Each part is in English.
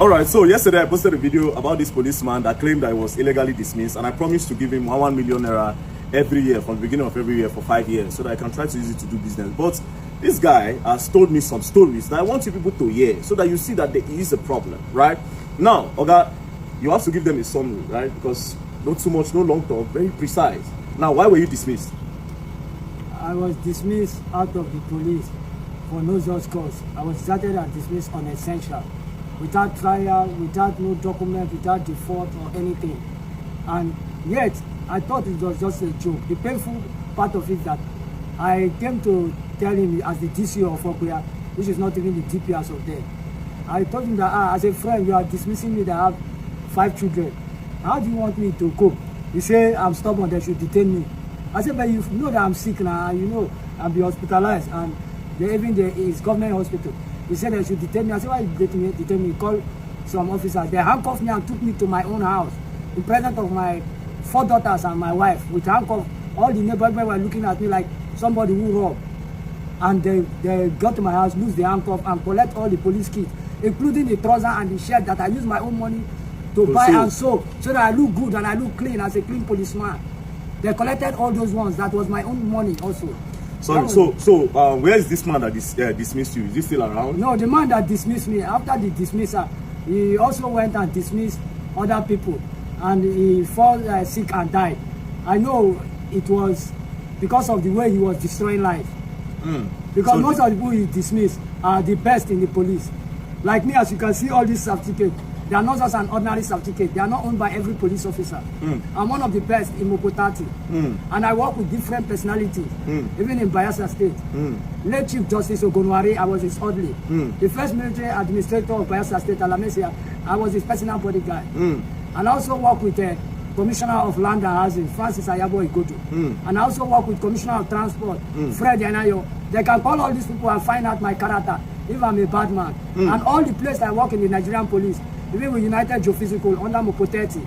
All right, so yesterday I posted a video about this policeman that claimed that he was illegally dismissed, and I promised to give him 1 million naira every year from the beginning of every year for 5 years so that I can try to use it to do business. But this guy has told me some stories that I want you people to hear so that you see that there is a problem, right? Now, Oga, you have to give them a summary, right? Because not too much, no long talk, very precise. Now, why were you dismissed? I was dismissed out of the police for no just cause. I was started and dismissed on essential, without trial, without no document, without default or anything. And yet, I thought it was just a joke. The painful part of it that I came to tell him as the DC of Okuya, which is not even the DPS of them. I told him that as a friend, you are dismissing me that I have 5 children. How do you want me to cope? He said, I'm stubborn, they should detain me. I said, but you know that I'm sick now, you know, I'll be hospitalized, and even there is government hospital. He said they should detain me. I said, why you detain me? Call some officers. They handcuffed me and took me to my own house in presence of my 4 daughters and my wife with handcuffs. All the neighbors were looking at me like somebody who robbed. And they got to my house, lose the handcuff, and collect all the police kits, including the trouser and the shirt that I used my own money to buy and sew, so that I look good and I look clean as a clean policeman. They collected all those ones. That was my own money also. Sorry, so where is this man that dismissed you? Is he still around? No, the man that dismissed me, after the dismissal, he also went and dismissed other people, and he fell sick and died. I know it was because of the way he was destroying life. Because so most of the people he dismissed are the best in the police. Like me, as you can see all these certificates, they are not just an ordinary certificate. They are not owned by every police officer. I'm one of the best in Mokotati. And I work with different personalities, even in Bayelsa State. Late Chief Justice Ogonwari, I was his orderly. The first military administrator of Bayelsa State, Alamesia, I was his personal bodyguard. And I also work with the Commissioner of Land and Housing, Francis Ayabo Igodo. And I also work with Commissioner of Transport, Fred Yanayo. They can call all these people and find out my character, if I'm a bad man. And all the places I work in the Nigerian police, even with United Geophysical under Mokoteti,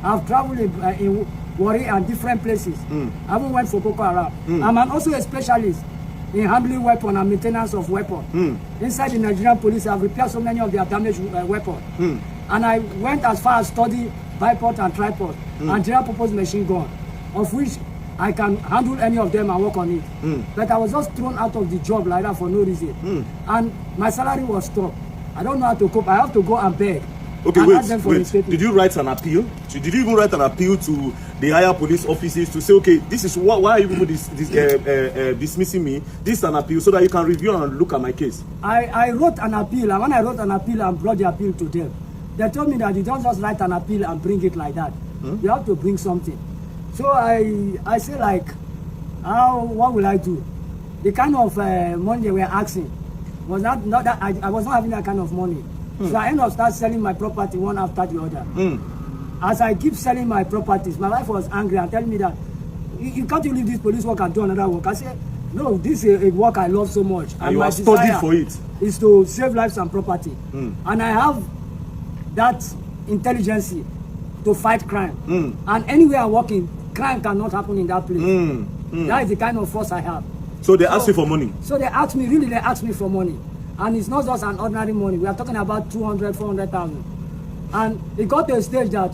I've traveled in Warri and different places. I even went for Boko Haram. I'm also a specialist in handling weapons and maintenance of weapons. Inside the Nigerian police, I've repaired so many of their damaged weapons. And I went as far as study bipod and tripod and general purpose machine gun, of which I can handle any of them and work on it. But I was just thrown out of the job like that for no reason. And my salary was stopped. I don't know how to cope. I have to go and beg. Okay, wait. Did you write an appeal? Did you even write an appeal to the higher police offices to say, okay, this is why are you people dismissing me? This is an appeal so that you can review and look at my case. I wrote an appeal, and when I wrote an appeal and brought the appeal to them, they told me that you don't just write an appeal and bring it like that. You have to bring something. So I say like, what will I do? The kind of money they were asking was not that I was not having that kind of money. So I ended up start selling my property one after the other. As I keep selling my properties, my wife was angry and telling me that you can't leave this police work and do another work. I said, no, this is a work I love so much. And you are studied for it. Is to save lives and property. And I have that intelligence to fight crime. And anywhere I'm working, crime cannot happen in that place. That is the kind of force I have. So they asked you for money? So they asked me for money. And it's not just an ordinary money. We are talking about 200, 400,000. And it got to a stage that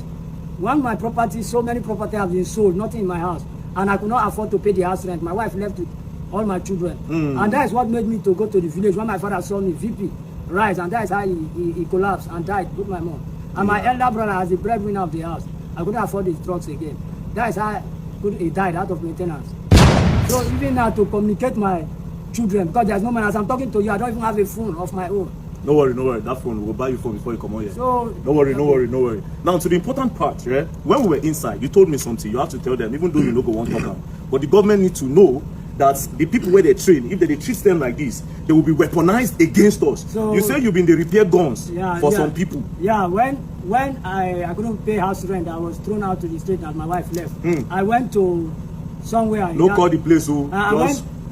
when my property, so many property have been sold, nothing in my house, and I could not afford to pay the house rent. My wife left with all my children. And that is what made me to go to the village. When my father saw me, VP, rise, and that is how he collapsed and died with my mom. And my elder brother, as the breadwinner of the house, I couldn't afford his drugs again. That is how he died out of maintenance. So even now to communicate my children, because there's no man, as I'm talking to you, I don't even have a phone of my own. No worry, that phone, we'll buy you phone before you come on here. So, no worry. Now to the important part, yeah? When we were inside, you told me something, you have to tell them, even though you know go one talk out. But the government need to know that the people where they train, if they treat them like this, they will be weaponized against us. So, you say you've been the repair guns for some people. Yeah, when I couldn't pay house rent, I was thrown out to the street and my wife left. I went to somewhere. No call the place,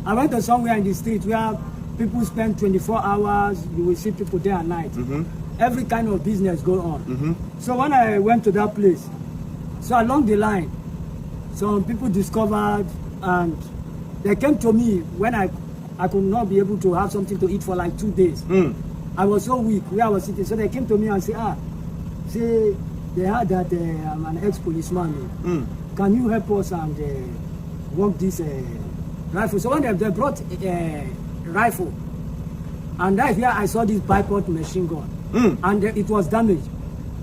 I went to somewhere in the street where people spend 24 hours, you will see people day and night. Every kind of business go on. So when I went to that place, so along the line, some people discovered and they came to me when I could not be able to have something to eat for like 2 days. I was so weak where I was sitting. So they came to me and say, say they heard that I'm an ex-policeman. Can you help us and work this rifle? So when they brought rifle, and that's where I saw this bipod machine gun, and it was damaged.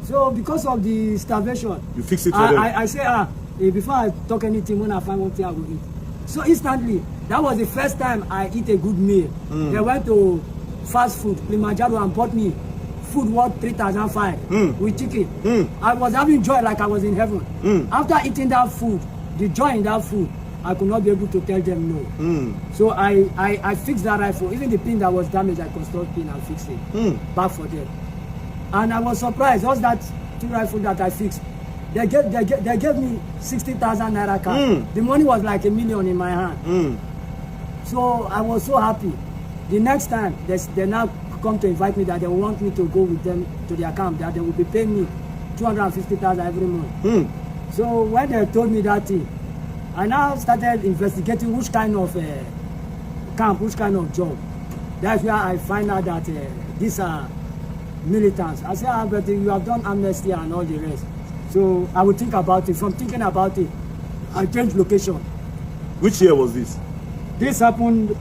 So because of the starvation, you fix it for them. I say, before I talk anything, when I find one thing I will eat. So instantly, that was the first time I eat a good meal. They went to fast food, Kilimanjaro, and bought me food worth 3,500 with chicken. I was having joy like I was in heaven. After eating that food, the joy in that food, I could not be able to tell them no. So I fixed that rifle. Even the pin that was damaged, I constructed pin and fixed it back for them. And I was surprised. Just that 2 rifles that I fixed, they gave me 60,000 naira cash. The money was like $1 million in my hand. So I was so happy. The next time they now come to invite me that they want me to go with them to their camp, that they will be paying me 250,000 every month. So when they told me that thing, I now started investigating which kind of camp, which kind of job. That's where I find out that these are militants. I said, but you have done amnesty and all the rest. So I would think about it. From thinking about it, I changed location. Which year was this? This happened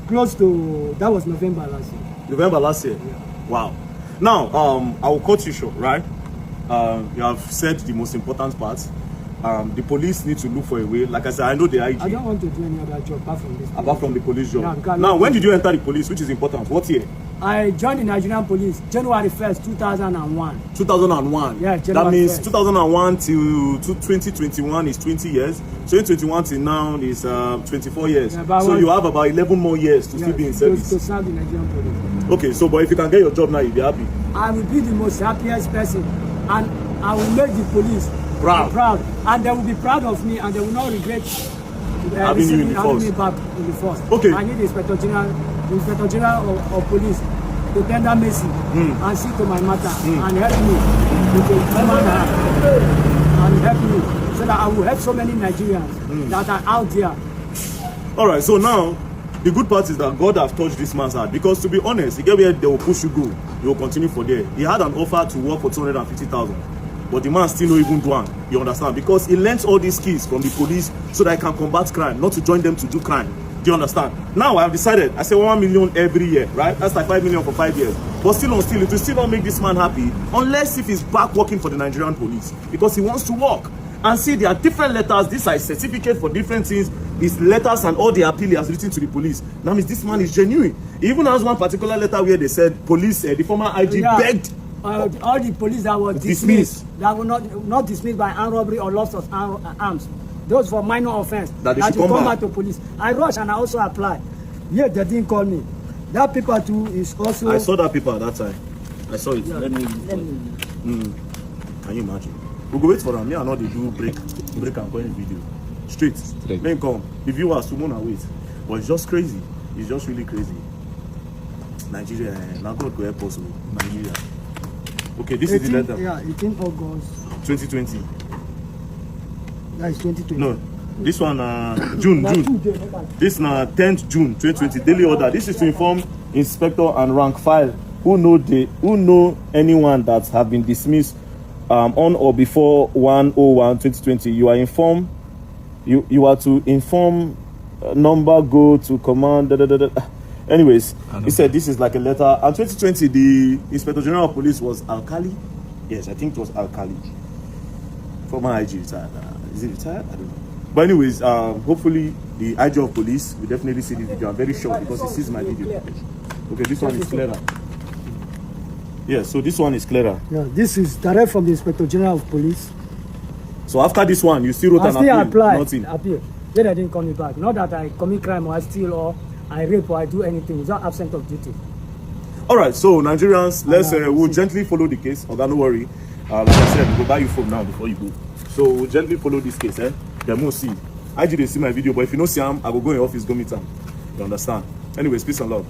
close to, that was November last year. November last year? Yeah. Wow. Now, I will cut you short, right? You have said the most important part. The police need to look for a way. Like I said, I know the IG. I don't want to do any other job apart from this. Apart from the police job. Yeah, now, when did you enter the police, which is important? What year? I joined the Nigerian police January 1st, 2001. 2001? Yeah, January that means 1st. 2001 till 2021 is 20 years. 2021 till now is 24 years. Yeah, so you have about 11 more years to still be in service. To serve the Nigerian police. Okay, so but if you can get your job now, you'll be happy. I will be the most happiest person, and I will make the police proud, and they will be proud of me, and they will not regret having me back in the force. Okay. I need the Inspector General of Police to tender mercy and see to my matter and help me with a human heart and help me so that I will help so many Nigerians that are out there. All right, so now the good part is that God have touched this man's heart, because to be honest, he get where they will push you go, you will continue for there. He had an offer to work for 250,000. But the man still not even do one. You understand? Because he learns all these skills from the police so that he can combat crime, not to join them to do crime. Do you understand? Now I have decided, I say 1 million every year, right? That's like 5 million for 5 years. But still, it will still not make this man happy unless if he's back working for the Nigerian police, because he wants to work. And see, there are different letters. This is a certificate for different things. His letters and all the appeal he has written to the police. That means this man is genuine. He even has one particular letter where they said police, the former IG begged. All the police that were dismissed, that were not dismissed by armed robbery or loss of arms, those for minor offense, that you come back to police. I rushed and I also applied. Yet they didn't call me. That paper too is also. I saw that paper at that time. I saw it. Yeah. Let me. Can you imagine? We go wait for them. Me and all they do break and go in video. Straight. Then come. The viewers to wanna wait. But it's just crazy. It's just really crazy. Nigeria. Now God go help us. Nigeria. Okay, this 18, is the letter. Yeah, 18 August 2020. That is 2020. No, this one June. This na 10th June 2020. Daily order. This is to inform inspector and rank file who know anyone that have been dismissed on or before 1/01/2020. You are informed. You are to inform number go to command. Anyways, he said this is like a letter. And 2020, the Inspector General of Police was Alkali. Yes, I think it was Alkali. Former IG retired. Is it retired? I don't know. But anyways, hopefully the IG of Police will definitely see this video. I'm very sure because he sees my video. Okay, this one is clearer. Yeah, so this one is clearer. Yeah, this is direct from the Inspector General of Police. So after this one, you still wrote an appeal? Nothing. Appeal. Then they didn't call me back. Not that I commit crime or I steal or I rape or I do anything without absent of duty. All right, so Nigerians, we'll gently follow the case. Okay, don't worry. Like I said, we'll buy you phone now before you go. So we'll gently follow this case. Then we'll see. I did see my video, but if you don't see him, I will go in your office, go meet him. You understand? Anyways, peace and love.